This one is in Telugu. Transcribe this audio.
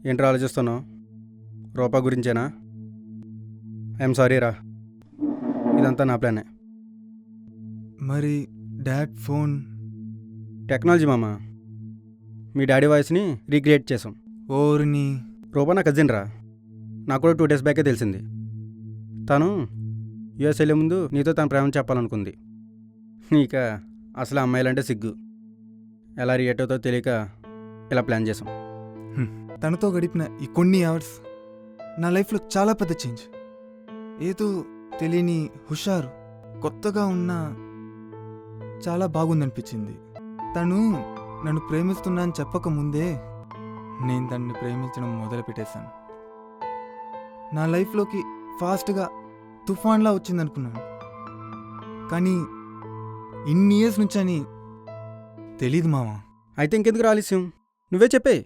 ఏంట్రా ఆలోచిస్తున్నావు? రూపా గురించేనా? ఐఎమ్ సారీ రా, ఇదంతా నా ప్లానే. మరి డాడ్ ఫోన్? టెక్నాలజీ మామ, మీ డాడీ వాయిస్ని రీక్రియేట్ చేసాం. ఓర్ని. రూపా నా కజిన్ రా, నాకు కూడా 2 days బ్యాకే తెలిసింది. తను యూఎస్ వెళ్ళే ముందు నీతో తన ప్రేమ చెప్పాలనుకుంది. ఇక అసలు అమ్మాయిలంటే సిగ్గు, ఎలా రియాక్ట్ అవుతో తెలియక ఇలా ప్లాన్ చేసాం. తనతో గడిపిన ఈ కొన్ని అవర్స్ నా లైఫ్లో చాలా పెద్ద చేంజ్. ఏదో తెలియని హుషారు, కొత్తగా ఉన్న చాలా బాగుందనిపించింది. తను నన్ను ప్రేమిస్తున్నా అని చెప్పకముందే నేను తనని ప్రేమించడం మొదలుపెట్టేశాను. నా లైఫ్లోకి ఫాస్ట్గా తుఫాన్లా వచ్చిందనుకున్నాను, కానీ ఇన్ని ఇయర్స్ నుంచి అని తెలీదు మావా. అయితే ఇంకెందుకు ఆలస్యం, నువ్వే చెప్పే.